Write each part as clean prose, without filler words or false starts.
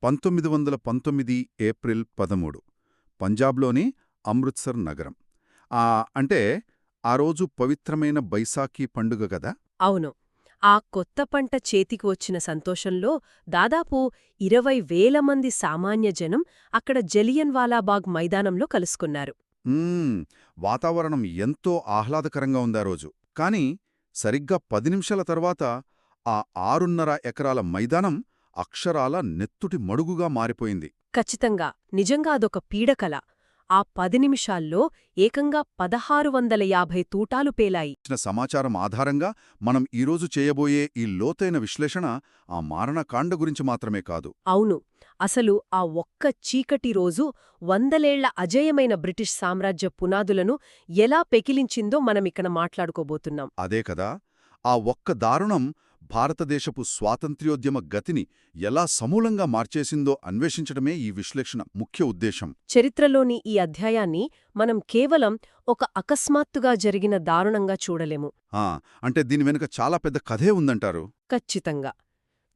1919 April 13 పంజాబ్లోని అమృత్సర్ నగరం. అంటే ఆ రోజు పవిత్రమైన బైసాఖీ పండుగ గదా. అవును. ఆ కొత్త పంట చేతికి వచ్చిన సంతోషంలో దాదాపు 20,000 మంది సామాన్య జనం అక్కడ జలియన్ వాలాబాగ్ మైదానంలో కలుసుకున్నారు. వాతావరణం ఎంతో ఆహ్లాదకరంగా ఉందా రోజు. కాని సరిగ్గా 10 నిమిషాల తర్వాత ఆ 6.5 ఎకరాల మైదానం అక్షరాల నెత్తుటి మడుగుగా మారిపోయింది. ఖచ్చితంగా నిజంగా అదొక పీడకల. ఆ 10 నిమిషాల్లో ఏకంగా 1650 తూటాలు పేలాయి. ఇచ్చిన సమాచారం ఆధారంగా మనం ఈరోజు చేయబోయే ఈ లోతైన విశ్లేషణ ఆ మారణకాండ గురించి మాత్రమే కాదు. అవును. అసలు ఆ ఒక్క చీకటి రోజు వందలేళ్ల అజేయమైన బ్రిటిష్ సామ్రాజ్య పునాదులను ఎలా పెకిలించిందో మనమిక్కడ మాట్లాడుకోబోతున్నాం. అదే కదా, ఆ ఒక్క దారుణం భారతదేశపు స్వాతంత్ర్యోద్యమ గతిని ఎలా సమూలంగా మార్చేసిందో అన్వేషించడమే ఈ విశ్లేషణ ముఖ్య ఉద్దేశం. చరిత్రలోని ఈ అధ్యాయాన్ని మనం కేవలం ఒక అకస్మాత్తుగా జరిగిన దారుణంగా చూడలేము. అంటే దీని వెనుక చాలా పెద్ద కథే ఉందంటారు. ఖచ్చితంగా.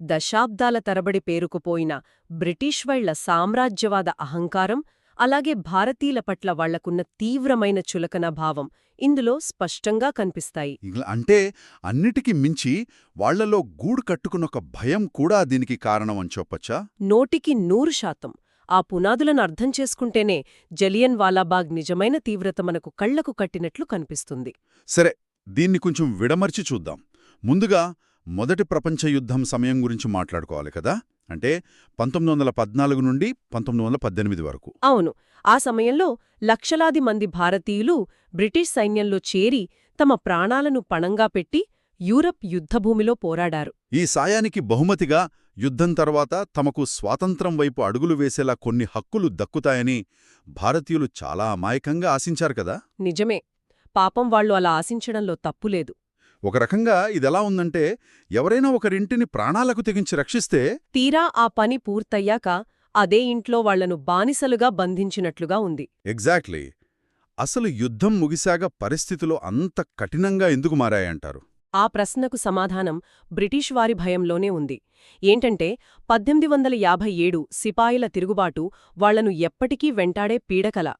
దశాబ్దాల తరబడి పేరుకుపోయిన బ్రిటిష్ వాళ్ల సామ్రాజ్యవాద అహంకారం, అలాగే భారతీయుల పట్ల వాళ్లకున్న తీవ్రమైన చులకన భావం ఇందులో స్పష్టంగా కనిపిస్తాయి. అంటే అన్నిటికీ మించి వాళ్లలో గూడు కట్టుకున్నొక భయం కూడా దీనికి కారణమని చెప్పొచ్చా? 100%. ఆ పునాదులను అర్థం చేసుకుంటేనే జలియన్ వాలాబాగ్ నిజమైన తీవ్రత మనకు కళ్లకు కట్టినట్లు కనిపిస్తుంది. సరే, దీన్ని కొంచెం విడమర్చి చూద్దాం. ముందుగా మొదటి ప్రపంచ యుద్ధం సమయం గురించి మాట్లాడుకోవాలి కదా. అంటే 1914 నుండి 1918 వరకు. అవును. ఆ సమయంలో లక్షలాది మంది భారతీయులు బ్రిటిష్ సైన్యంలో చేరి తమ ప్రాణాలను పణంగా పెట్టి యూరప్ యుద్ధభూమిలో పోరాడారు. ఈ సాయానికి బహుమతిగా యుద్ధం తర్వాత తమకు స్వాతంత్రం వైపు అడుగులు వేసేలా కొన్ని హక్కులు దక్కుతాయని భారతీయులు చాలా అమాయకంగా ఆశించారు కదా. నిజమే. పాపం వాళ్లు అలా ఆశించడంలో తప్పులేదు. ఒక రకంగా ఇదెలా ఉందంటే, ఎవరైనా ఒకరింటిని ప్రాణాలకు తెగించి రక్షిస్తే తీరా ఆ పని పూర్తయ్యాక అదే ఇంట్లో వాళ్లను బానిసలుగా బంధించినట్లుగా ఉంది. ఎగ్జాక్ట్లీ. అసలు యుద్ధం ముగిశాక పరిస్థితులు అంత కఠినంగా ఎందుకు మారాయంటారు? ఆ ప్రశ్నకు సమాధానం బ్రిటిష్ వారి భయంలోనే ఉంది. ఏంటంటే 1857 సిపాయిల తిరుగుబాటు వాళ్లను ఎప్పటికీ వెంటాడే పీడకల.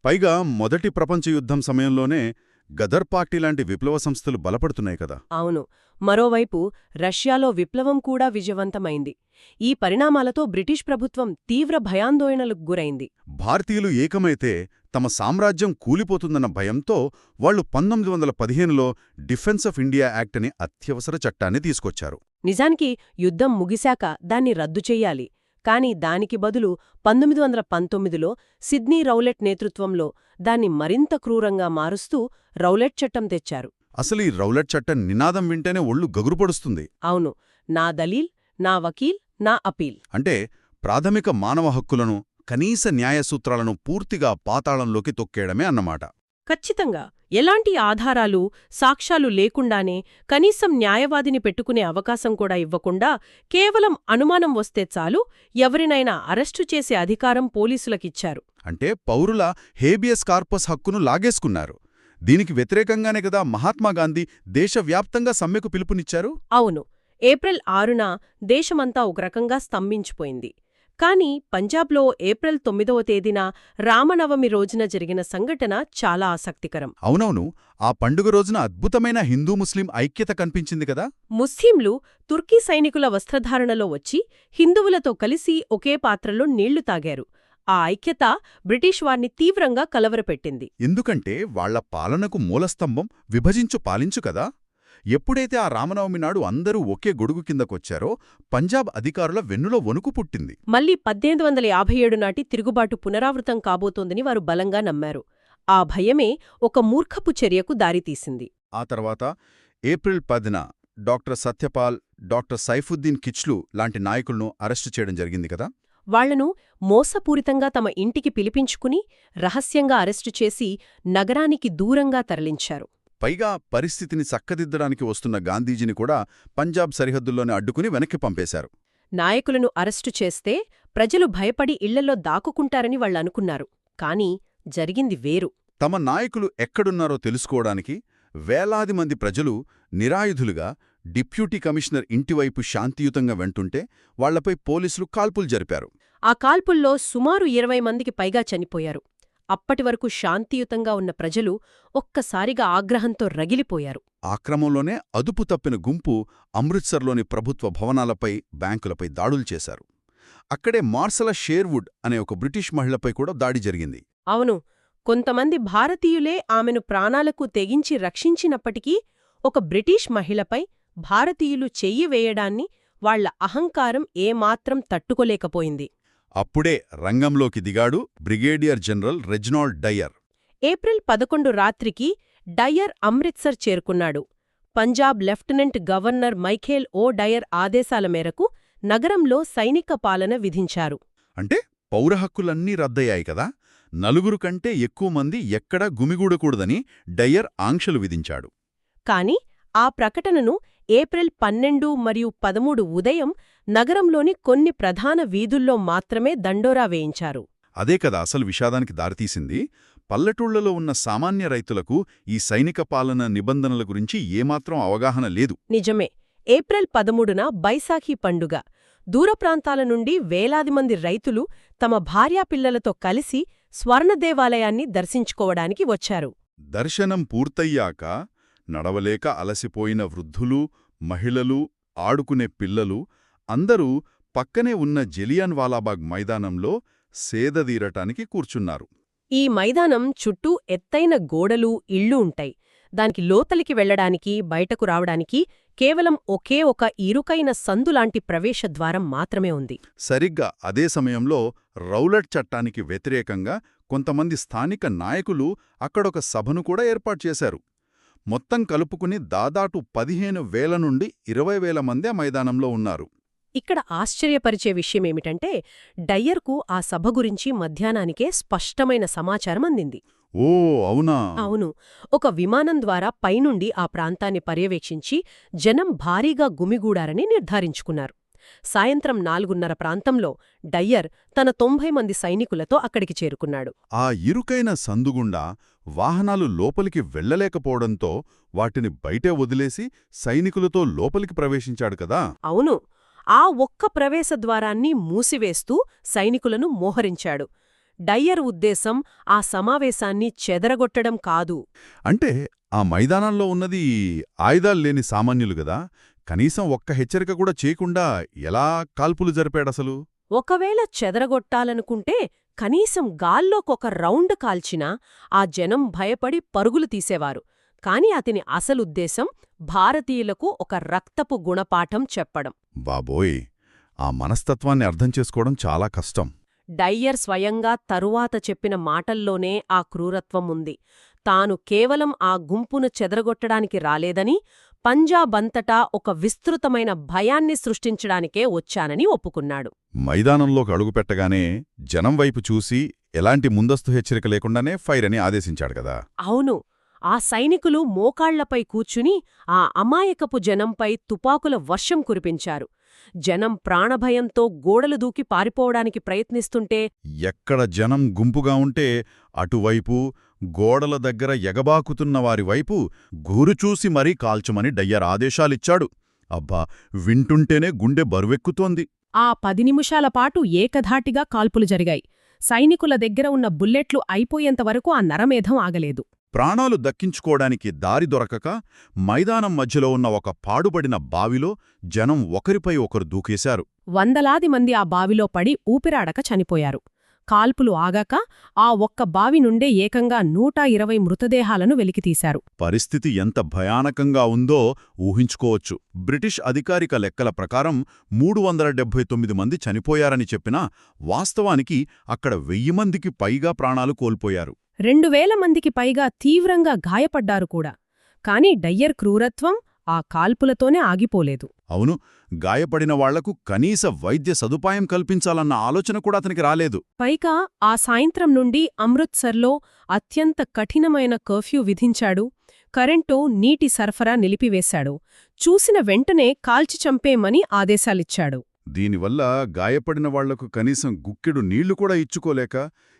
పైగా మొదటి ప్రపంచ యుద్ధం సమయంలోనే గదర్ పార్టీ లాంటి విప్లవ సంస్థలు బలపడుతున్నాయి కదా. అవును. మరోవైపు రష్యాలో విప్లవం కూడా విజయవంతమైంది. ఈ పరిణామాలతో బ్రిటిష్ ప్రభుత్వం తీవ్ర భయాందోళనలకు గురైంది. భారతీయులు ఏకమైతే తమ సామ్రాజ్యం కూలిపోతుందన్న భయంతో వాళ్లు 1915లో డిఫెన్స్ ఆఫ్ ఇండియా యాక్ట్ అనే అత్యవసర చట్టాన్ని తీసుకొచ్చారు. నిజానికి యుద్ధం ముగిశాక దాన్ని రద్దు చెయ్యాలి. కాని దానికి బదులు 1919లో సిడ్నీ రౌలెట్ నేతృత్వంలో దాన్ని మరింత క్రూరంగా మారుస్తూ రౌలెట్ చట్టం తెచ్చారు. అసలు ఈ రౌలెట్ చట్టం నినాదం వింటేనే ఒళ్ళు గగురుపడుస్తుంది. అవును. నా దలీల్, నా వకీల్, నా అపీల్. అంటే ప్రాథమిక మానవ హక్కులను, కనీస న్యాయసూత్రాలను పూర్తిగా పాతాళంలోకి తొక్కేయడమే అన్నమాట. ఖచ్చితంగా. ఎలాంటి ఆధారాలు, సాక్ష్యాలు లేకుండానే, కనీసం న్యాయవాదిని పెట్టుకునే అవకాశం కూడా ఇవ్వకుండా, కేవలం అనుమానం వస్తే చాలు ఎవరినైనా అరెస్టు చేసే అధికారం పోలీసులకిచ్చారు. అంటే పౌరుల హేబియస్ కార్పస్ హక్కును లాగేసుకున్నారు. దీనికి వ్యతిరేకంగానే కదా మహాత్మాగాంధీ దేశవ్యాప్తంగా సమ్మెకు పిలుపునిచ్చారు. అవును. ఏప్రిల్ 6న దేశమంతా ఒక రకంగా స్తంభించిపోయింది. కాని పంజాబ్లో ఏప్రిల్ 9వ తేదీన రామనవమి రోజున జరిగిన సంఘటన చాలా ఆసక్తికరం. అవునవును. ఆ పండుగ రోజున అద్భుతమైన హిందూ ముస్లిం ఐక్యత కనిపించింది కదా. ముస్లింలు తుర్కీ సైనికుల వస్త్రధారణలో వచ్చి హిందువులతో కలిసి ఒకే పాత్రలో నీళ్లు తాగారు. ఆ ఐక్యత బ్రిటిష్ వారిని తీవ్రంగా కలవరపెట్టింది. ఎందుకంటే వాళ్ల పాలనకు మూలస్తంభం విభజించు పాలించు కదా. ఎప్పుడైతే ఆ రామనవమి నాడు అందరూ ఒకే గొడుగు కిందకొచ్చారో పంజాబ్ అధికారుల వెన్నులో వణుకు పుట్టింది. మళ్లీ 1857 నాటి తిరుగుబాటు పునరావృతం కాబోతోందని వారు బలంగా నమ్మారు. ఆ భయమే ఒక మూర్ఖపు చర్యకు దారితీసింది. ఆ తర్వాత ఏప్రిల్ 10న డాక్టర్ సత్యపాల్, డాక్టర్ సైఫుద్దీన్ కిచ్లు లాంటి నాయకులను అరెస్టు చేయడం జరిగింది కదా. వాళ్లను మోసపూరితంగా తమ ఇంటికి పిలిపించుకుని రహస్యంగా అరెస్టు చేసి నగరానికి దూరంగా తరలించారు. పైగా పరిస్థితిని చక్కదిద్దడానికి వస్తున్న గాంధీజీని కూడా పంజాబ్ సరిహద్దుల్లోనే అడ్డుకుని వెనక్కి పంపేశారు. నాయకులను అరెస్టు చేస్తే ప్రజలు భయపడి ఇళ్లలో దాక్కుకుంటారని వాళ్లనుకున్నారు. కాని జరిగింది వేరు. తమ నాయకులు ఎక్కడున్నారో తెలుసుకోవడానికి వేలాది మంది ప్రజలు నిరాయుధులుగా డిప్యూటీ కమిషనర్ ఇంటివైపు శాంతియుతంగా వెంటుంటే వాళ్లపై పోలీసులు కాల్పులు జరిపారు. ఆ కాల్పుల్లో సుమారు 20 మందికి పైగా చనిపోయారు. అప్పటివరకు శాంతియుతంగా ఉన్న ప్రజలు ఒక్కసారిగా ఆగ్రహంతో రగిలిపోయారు. ఆ క్రమంలోనే అదుపు తప్పిన గుంపు అమృత్సర్లోని ప్రభుత్వ భవనాలపై, బ్యాంకులపై దాడులు చేశారు. అక్కడే మార్సలా షేర్వుడ్ అనే ఒక బ్రిటిష్ మహిళపై కూడా దాడి జరిగింది. అవును, కొంతమంది భారతీయులే ఆమెను ప్రాణాలకు తెగించి రక్షించినప్పటికీ ఒక బ్రిటిష్ మహిళపై భారతీయులు చెయ్యి వేయడాన్ని వాళ్ల అహంకారం ఏమాత్రం తట్టుకోలేకపోయింది. అప్పుడే రంగంలోకి దిగాడు brigadier general Reginald Dyer. April 11 రాత్రికి డయ్యర్ అమృత్సర్ చేరుకున్నాడు. పంజాబ్ లెఫ్టినెంట్ గవర్నర్ మైఖేల్ ఓ డయ్యర్ ఆదేశాల మేరకు నగరంలో సైనిక పాలన విధించారు. అంటే పౌరహక్కులన్నీ రద్దయ్యాయి కదా, నలుగురు కంటే ఎక్కువ మంది ఎక్కడా గుమిగూడకూడదని డయ్యర్ ఆంక్షలు విధించాడు. కాని ఆ ప్రకటనను ఏప్రిల్ 12 మరియు 13 ఉదయం నగరంలోని కొన్ని ప్రధాన వీధుల్లో మాత్రమే దండోరా వేయించారు. అదే కదా అసలు విషాదానికి దారితీసింది. పల్లెటూళ్లలో ఉన్న సామాన్య రైతులకు ఈ సైనిక పాలన నిబంధనల గురించి ఏమాత్రం అవగాహన లేదు. నిజమే. ఏప్రిల్ 13న బైశాఖీ పండుగ. దూరప్రాంతాల నుండి వేలాది మంది రైతులు తమ భార్యాపిల్లలతో కలిసి స్వర్ణదేవాలయాన్ని దర్శించుకోవడానికి వచ్చారు. దర్శనం పూర్తయ్యాక నడవలేక అలసిపోయిన వృద్ధులు, మహిళలు, ఆడుకునే పిల్లలు అందరూ పక్కనే ఉన్న జలియన్ వాలాబాగ్ మైదానంలో సేదదీరటానికి కూర్చున్నారు. ఈ మైదానం చుట్టూ ఎత్తైన గోడలు, ఇళ్ళు ఉంటాయి. దానికి లోపలికి వెళ్లడానికి, బయటకు రావడానికి కేవలం ఒకే ఒక ఇరుకైన సందులాంటి ప్రవేశద్వారం మాత్రమే ఉంది. సరిగ్గా అదే సమయంలో రౌలట్ చట్టానికి వ్యతిరేకంగా కొంతమంది స్థానిక నాయకులు అక్కడొక సభను కూడా ఏర్పాటు చేశారు. మొత్తం కలుపుకుని దాదాపు 15,000 నుండి 20,000 మంది ఆ మైదానంలో ఉన్నారు. ఇక్కడ ఆశ్చర్యపరిచే విషయమేమిటంటే డయ్యర్కు ఆ సభ గురించి మధ్యాహ్నానికే స్పష్టమైన సమాచారం అందింది. ఓ అవునా? అవును. ఒక విమానం ద్వారా పైనుండి ఆ ప్రాంతాన్ని పర్యవేక్షించి జనం భారీగా గుమిగూడారని నిర్ధారించుకున్నారు. సాయంత్రం 4:30 ప్రాంతంలో డయ్యర్ తన 90 మంది సైనికులతో అక్కడికి చేరుకున్నాడు. ఆ ఇరుకైన సందుగుండా వాహనాలు లోపలికి వెళ్లలేకపోవడంతో వాటిని బయటే వదిలేసి సైనికులతో లోపలికి ప్రవేశించాడు కదా. అవును. ఆ ఒక్క ప్రవేశద్వారాన్ని మూసివేస్తూ సైనికులను మోహరించాడు. డయ్యర్ ఉద్దేశం ఆ సమావేశాన్ని చెదరగొట్టడం కాదు. అంటే ఆ మైదానంలో ఉన్నది ఆయుధాల్లేని సామాన్యులు గదా, కనీసం ఒక్క హెచ్చరిక కూడా చేయకుండా ఎలా కాల్పులు జరిపాడసలు? ఒకవేళ చెదరగొట్టాలనుకుంటే కనీసం గాల్లోకొక రౌండ్ కాల్చినా ఆ జనం భయపడి పరుగులు తీసేవారు. కాని అతని అసలుద్దేశం భారతీయులకు ఒక రక్తపు గుణపాఠం చెప్పడం. బాబోయ్, ఆ మనస్తత్వాన్ని అర్థం చేసుకోవడం చాలా కష్టం. డయ్యర్ స్వయంగా తరువాత చెప్పిన మాటల్లోనే ఆ క్రూరత్వం ఉంది. తాను కేవలం ఆ గుంపును చెదరగొట్టడానికి రాలేదని, పంజాబంతటా ఒక విస్తృతమైన భయాన్ని సృష్టించడానికే వచ్చానని ఒప్పుకున్నాడు. మైదానంలోకి అడుగుపెట్టగానే జనం వైపు చూసి ఎలాంటి ముందస్తు హెచ్చరిక లేకుండానే ఫైర్ అని ఆదేశించాడు కదా. అవును. ఆ సైనికులు మోకాళ్లపై కూర్చుని ఆ అమాయకపు జనంపై తుపాకుల వర్షం కురిపించారు. జనం ప్రాణభయంతో గోడలు దూకి పారిపోవడానికి ప్రయత్నిస్తుంటే ఎక్కడ జనం గుంపుగా ఉంటే అటువైపు గోడల దగ్గర ఎగబాకుతున్న వారివైపు గురుచూసి మరీ కాల్చమని డయ్యర్ ఆదేశాలిచ్చాడు. అబ్బా, వింటుంటేనే గుండె బరువెక్కుతోంది. ఆ 10 నిమిషాల పాటు ఏకధాటిగా కాల్పులు జరిగాయి. సైనికుల దగ్గర ఉన్న బుల్లెట్లు అయిపోయేంతవరకు ఆ నరమేధం ఆగలేదు. ప్రాణాలు దక్కించుకోవడానికి దారి దొరకక మైదానం మధ్యలో ఉన్న ఒక పాడుబడిన బావిలో జనం ఒకరిపై ఒకరు దూకేశారు. వందలాది మంది ఆ బావిలో పడి ఊపిరాడక చనిపోయారు. కాల్పులు ఆగాక ఆ ఒక్క బావి నుండే ఏకంగా 120 మృతదేహాలను వెలికితీశారు. పరిస్థితి ఎంత భయానకంగా ఉందో ఊహించుకోవచ్చు. బ్రిటిష్ అధికారిక లెక్కల ప్రకారం 379 మంది చనిపోయారని చెప్పినా వాస్తవానికి అక్కడ 1000 మందికి పైగా ప్రాణాలు కోల్పోయారు. 2000 మందికి పైగా తీవ్రంగా గాయపడ్డారు కూడా. కాని డయ్యర్ క్రూరత్వం ఆ కాల్పులతోనే ఆగిపోలేదు. అవును, గాయపడిన వాళ్లకు కనీస వైద్య సదుపాయం కల్పించాలన్న ఆలోచన కూడా అతనికి రాలేదు. పైగా ఆ సాయంత్రం నుండి అమృత్సర్లో అత్యంత కఠినమైన కర్ఫ్యూ విధించాడు. కరెంటు, నీటి సరఫరా నిలిపివేశాడు. చూసిన వెంటనే కాల్చి చంపేమని ఆదేశాలిచ్చాడు. దీనివల్ల గాయపడిన వాళ్లకు కనీసం గుక్కెడు నీళ్లు కూడా ఇచ్చుకోలేక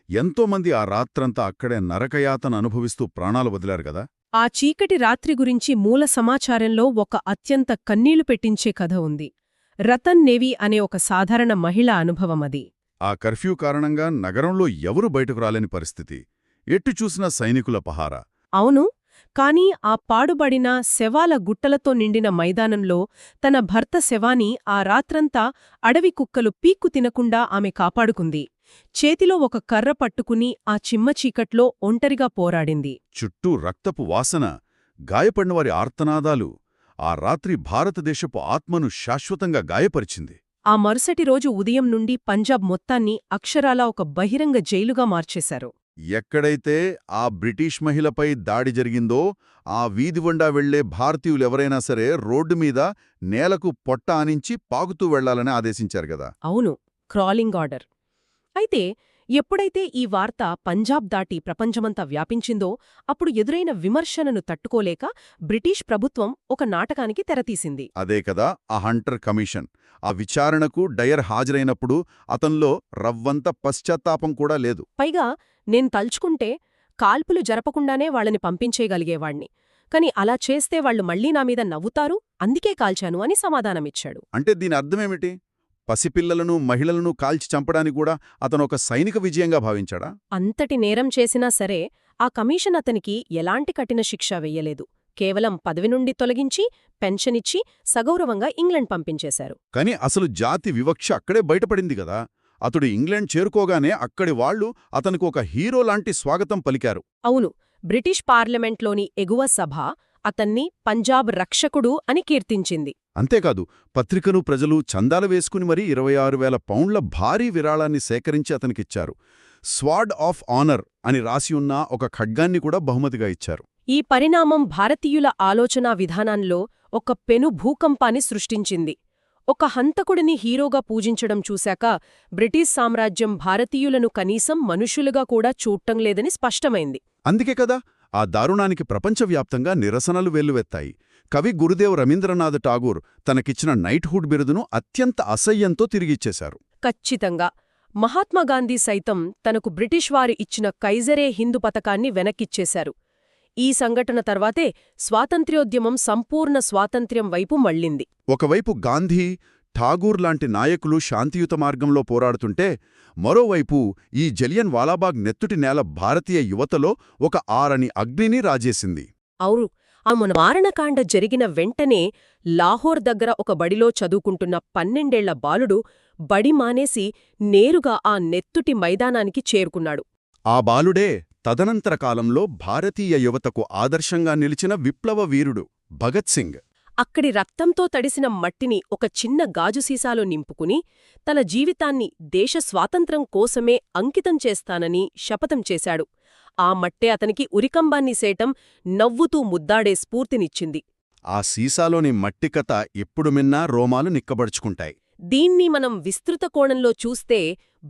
ఎంతోమంది ఆ రాత్రంతా అక్కడే నరకయాతన అనుభవిస్తూ ప్రాణాలు వదిలారు గదా. ఆ చీకటి రాత్రి గురించి మూల సమాచారంలో ఒక అత్యంత కన్నీళ్లు పెట్టించే కథ ఉంది. రతన్ నేవి అనే ఒక సాధారణ మహిళా అనుభవమది. ఆ కర్ఫ్యూ కారణంగా నగరంలో ఎవరూ బయటకు రాలేని పరిస్థితి. ఎట్టు చూసినా సైనికుల పహారా. అవును, కానీ ఆ పాడుబడిన శవాల గుట్టలతో నిండిన మైదానంలో తన భర్త శవాన్ని ఆ రాత్రంతా అడవి కుక్కలు పీక్కు తినకుండా ఆమె కాపాడుకుంది. చేతిలో ఒక కర్ర పట్టుకుని ఆ చిమ్మ చీకట్లో ఒంటరిగా పోరాడింది. చుట్టూ రక్తపు వాసన, గాయపడినవారి ఆర్తనాదాలు ఆ రాత్రి భారతదేశపు ఆత్మను శాశ్వతంగా గాయపరిచింది. ఆ మరుసటి రోజు ఉదయం నుండి పంజాబ్ మొత్తాన్ని అక్షరాలా ఒక బహిరంగ జైలుగా మార్చేశారు. ఎక్కడైతే ఆ బ్రిటిష్ మహిళపై దాడి జరిగిందో ఆ వీధివండా వెళ్లే భారతీయులెవరైనా సరే రోడ్డు మీద నేలకు పొట్ట ఆనించి పాకుతూ వెళ్లాలని ఆదేశించారు గదా. అవును, క్రాలింగ్ ఆర్డర్. అయితే ఎప్పుడైతే ఈ వార్త పంజాబ్ దాటి ప్రపంచమంతా వ్యాపించిందో అప్పుడు ఎదురైన విమర్శనను తట్టుకోలేక బ్రిటిష్ ప్రభుత్వం ఒక నాటకానికి తెరతీసింది. అదే కదా ఆ హంటర్ కమిషన్. ఆ విచారణకు డయర్ హాజరైనప్పుడు అతన్లో రవ్వంత పశ్చాత్తాపం కూడా లేదు. పైగా నేను తలుచుకుంటే కాల్పులు జరపకుండానే వాళ్ళని పంపించేయగలిగేవాణ్ణి. కాని అలా చేస్తే వాళ్లు మళ్లీ నా మీద నవ్వుతారు, అందుకే కాల్చాను అని సమాధానమిచ్చాడు. అంటే దీని అర్థమేమిటి? పసిపిల్లలను, మహిళలను కాల్చి చంపడానికి కూడా అతనొక సైనిక విజయంగా భావించాడా? అంతటి నేరం చేసినా సరే ఆ కమిషన్ అతనికి ఎలాంటి కఠిన శిక్ష వెయ్యలేదు. కేవలం పదవి నుండి తొలగించి పెన్షనిచ్చి సగౌరవంగా ఇంగ్లండ్ పంపించేశారు. కాని అసలు జాతి వివక్ష అక్కడే బయటపడింది గదా. అతడు ఇంగ్లాండ్ చేరుకోగానే అక్కడి వాళ్లు అతనికి ఒక హీరోలాంటి స్వాగతం పలికారు. అవును, బ్రిటిష్ పార్లమెంట్లోని ఎగువ సభ అతన్ని పంజాబ్ రక్షకుడు అని కీర్తించింది. అంతేకాదు పత్రికను ప్రజలు చందాలు వేసుకుని మరీ 26,000 పౌండ్ల భారీ విరాళాన్ని సేకరించి అతనికిచ్చారు. స్వార్డ్ ఆఫ్ ఆనర్ అని రాసియున్న ఒక ఖడ్గాన్ని కూడా బహుమతిగా ఇచ్చారు. ఈ పరిణామం భారతీయుల ఆలోచనా విధానంలో ఒక పెను భూకంపాన్ని సృష్టించింది. ఒక హంతకుడిని హీరోగా పూజించడం చూశాక బ్రిటిష్ సామ్రాజ్యం భారతీయులను కనీసం మనుషులుగా కూడా చూడటంలేదని స్పష్టమైంది. అందుకే కదా ఆ దారుణానికి ప్రపంచవ్యాప్తంగా నిరసనలు వెల్లువెత్తాయి. కవి గురుదేవ్ రవీంద్రనాథ్ ఠాగూర్ తనకిచ్చిన నైట్హుడ్ బిరుదును అత్యంత అసహ్యంతో తిరిగిచ్చేశారు. ఖచ్చితంగా. మహాత్మాగాంధీ సైతం తనకు బ్రిటిష్ వారు ఇచ్చిన కైజరే హిందూ పతకాన్ని వెనక్కిచ్చేశారు. ఈ సంఘటన తర్వాతే స్వాతంత్ర్యోద్యమం సంపూర్ణ స్వాతంత్ర్యం వైపు మళ్లింది. ఒకవైపు గాంధీ, ఠాగూర్ లాంటి నాయకులు శాంతియుత మార్గంలో పోరాడుతుంటే మరోవైపు ఈ జలియన్ వాలాబాగ్ నెత్తుటి నేల భారతీయ యువతలో ఒక ఆరని అగ్నిని రాజేసింది. అవును, ఆ మారణకాండ జరిగిన వెంటనే లాహోర్ దగ్గర ఒక బడిలో చదువుకుంటున్న 12ఏళ్ల బాలుడు బడి మానేసి నేరుగా ఆ నెత్తుటి మైదానానికి చేరుకున్నాడు. ఆ బాలుడే తదనంతర కాలంలో భారతీయ యువతకు ఆదర్శంగా నిలిచిన విప్లవ వీరుడు భగత్ సింగ్. అక్కడి రక్తంతో తడిసిన మట్టిని ఒక చిన్న గాజు సీసాలో నింపుకుని తన జీవితాన్ని దేశ స్వాతంత్ర్యం కోసమే అంకితం చేస్తానని శపథం చేశాడు. ఆ మట్టే అతనికి ఉరికంబాన్ని సేయటం, నవ్వుతూ ముద్దాడే స్ఫూర్తినిచ్చింది. ఆ సీసాలోని మట్టి కథ ఎప్పుడు మిన్నా రోమాలు నిక్కబడుచుకుంటాయి. దీన్ని మనం విస్తృత కోణంలో చూస్తే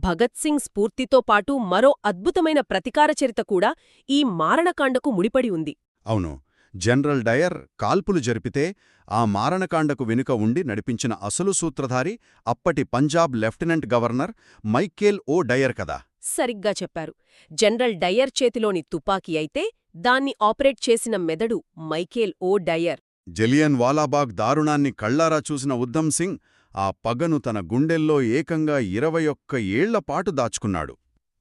భగత్ సింగ్ స్ఫూర్తితో పాటు మరో అద్భుతమైన ప్రతీకార చరిత్ర కూడా ఈ మారణకాండకు ముడిపడి ఉంది. అవును, జనరల్ డయర్ కాల్పులు జరిపితే ఆ మారణకాండకు వెనుక ఉండి నడిపించిన అసలు సూత్రధారి అప్పటి పంజాబ్ లెఫ్టినెంట్ గవర్నర్ మైకేల్ ఓ డయర్ కదా. సరిగ్గా చెప్పారు. జనరల్ డయర్ చేతిలోని తుపాకీ అయితే దాన్ని ఆపరేట్ చేసిన మెదడు మైకేల్ ఓ డయర్. జలియన్ వాలాబాగ్ దారుణాన్ని కళ్లారా చూసిన ఉద్ధమ్ సింగ్ ఆ పగను తన గుండెల్లో ఏకంగా 21 ఏళ్లపాటు దాచుకున్నాడు.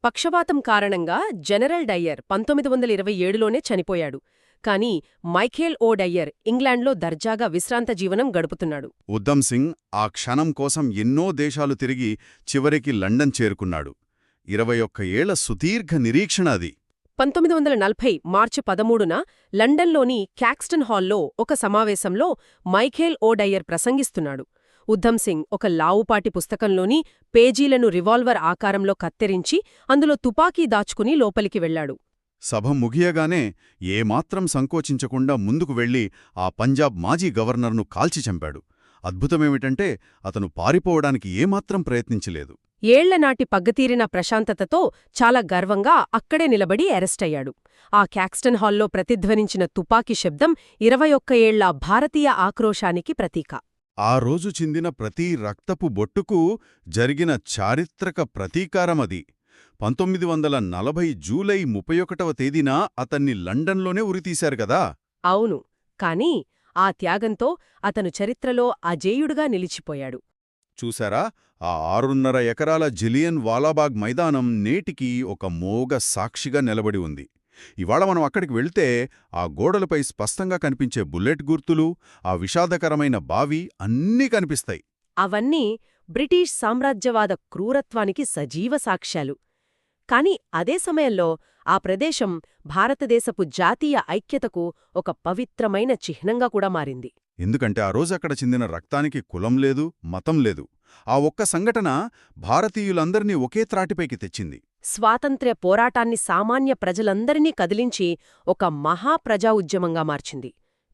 పక్షవాతం కారణంగా జనరల్ డయ్యర్ 1927లోనే చనిపోయాడు. కానీ మైఖేల్ ఓ డయ్యర్ ఇంగ్లాండ్లో దర్జాగా విశ్రాంత జీవనం గడుపుతున్నాడు. ఉద్ధమ్ సింగ్ ఆ క్షణం కోసం ఎన్నో దేశాలు తిరిగి చివరికి లండన్ చేరుకున్నాడు. 21 ఏళ్ల సుదీర్ఘ నిరీక్షణ అది. 1940 మార్చి 13న లండన్లోని క్యాక్స్టన్ హాల్లో ఒక సమావేశంలో మైఖేల్ ఓ డయ్యర్ ప్రసంగిస్తున్నాడు. ఉద్ధమ్ సింగ్ ఒక లావుపాటి పుస్తకంలోని పేజీలను రివాల్వర్ ఆకారంలో కత్తిరించి అందులో తుపాకీ దాచుకుని లోపలికి వెళ్లాడు. సభ ముగియగానే ఏమాత్రం సంకోచించకుండా ముందుకు వెళ్లి ఆ పంజాబ్ మాజీ గవర్నర్ను కాల్చి చంపాడు. అద్భుతమేమిటంటే అతను పారిపోవడానికి ఏమాత్రం ప్రయత్నించలేదు. ఏళ్లనాటి పగ్గతీరిన ప్రశాంతతతో చాలా గర్వంగా అక్కడే నిలబడి అరెస్టయ్యాడు. ఆ క్యాక్స్టన్ హాల్లో ప్రతిధ్వనించిన తుపాకీ శబ్దం 21 ఏళ్ల భారతీయ ఆక్రోశానికి ప్రతీక. ఆ రోజు చిందిన ప్రతి రక్తపు బొట్టుకు జరిగిన చారిత్రక ప్రతీకారమది. 1940 జూలై 31వ తేదీన అతన్ని లండన్లోనే ఉరితీశారు కదా. అవును, కానీ ఆ త్యాగంతో అతను చరిత్రలో అజేయుడుగా నిలిచిపోయాడు. చూశారా, ఆ 6.5 ఎకరాల జలియన్ వాలాబాగ్ మైదానం నేటికి ఒక మోగ సాక్షిగా నిలబడి ఉంది. ఇవాళ మనం అక్కడికి వెళ్తే ఆ గోడలపై స్పష్టంగా కనిపించే బుల్లెట్ గుర్తులు, ఆ విషాదకరమైన బావి అన్నీ కనిపిస్తాయి. అవన్నీ బ్రిటిష్ సామ్రాజ్యవాద క్రూరత్వానికి సజీవ సాక్ష్యాలు. కాని అదే సమయంలో ఆ ప్రదేశం భారతదేశపు జాతీయ ఐక్యతకు ఒక పవిత్రమైన చిహ్నంగా కూడా మారింది. ఎందుకంటే ఆ రోజు అక్కడ చిందిన రక్తానికి కులం లేదు, మతం లేదు. ఆ ఒక్క సంఘటన భారతీయులందరినీ ఒకే త్రాటిపైకి తెచ్చింది. స్వాతంత్ర్య పోరాటాన్ని సామాన్య ప్రజలందరినీ కదిలించి ఒక మహాప్రజా ఉద్యమంగా మార్చింది.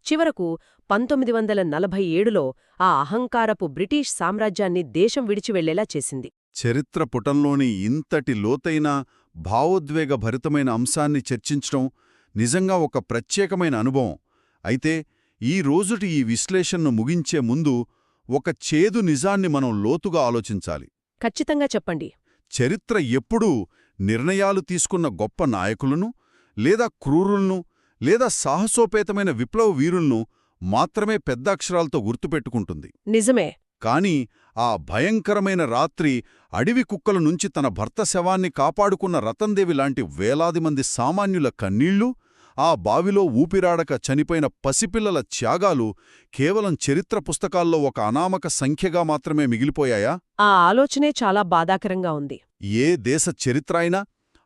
చివరకు 1947లో ఆ అహంకారపు బ్రిటిష్ సామ్రాజ్యాన్ని దేశం విడిచి వెళ్లేలా చేసింది. చరిత్ర పుటంలోని ఇంతటి లోతైన భావోద్వేగభరితమైన అంశాన్ని చర్చించడం నిజంగా ఒక ప్రత్యేకమైన అనుభవం. అయితే ఈ రోజుటి ఈ విశ్లేషణను ముగించే ముందు ఒక చేదు నిజాన్ని మనం లోతుగా ఆలోచించాలి. ఖచ్చితంగా చెప్పండి. చరిత్ర ఎప్పుడూ నిర్ణయాలు తీసుకున్న గొప్ప నాయకులను, లేదా క్రూరులను, లేదా సాహసోపేతమైన విప్లవ వీరులను మాత్రమే పెద్ద అక్షరాలతో గుర్తుపెట్టుకుంటుంది. నిజమే. కాని ఆ భయంకరమైన రాత్రి అడవి కుక్కల నుంచి తన భర్త శవాన్ని కాపాడుకున్న రతన్దేవి లాంటి వేలాది మంది సామాన్యుల కన్నీళ్లు, ఆ బావిలో ఊపిరాడక చనిపోయిన పసిపిల్లల త్యాగాలు కేవలం చరిత్ర పుస్తకాల్లో ఒక అనామక సంఖ్యగా మాత్రమే మిగిలిపోయాయా? ఆ ఆలోచనే చాలా బాధాకరంగా ఉంది. ఏ దేశ చరిత్ర అయినా,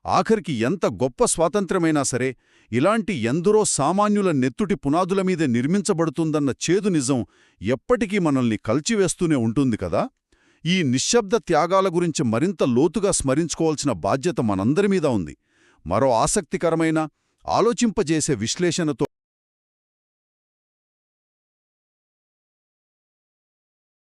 ఆఖరికి ఎంత గొప్ప స్వాతంత్ర్యమైనా సరే, ఇలాంటి ఎందరో సామాన్యుల నెత్తుటి పునాదులమీదే నిర్మించబడుతుందన్న చేదు నిజం ఎప్పటికీ మనల్ని కల్చివేస్తూనే ఉంటుంది కదా. ఈ నిశ్శబ్ద త్యాగాల గురించి మరింత లోతుగా స్మరించుకోవాల్సిన బాధ్యత మనందరిమీద ఉంది. మరో ఆసక్తికరమైన, ఆలోచింపజేసే విశ్లేషణతో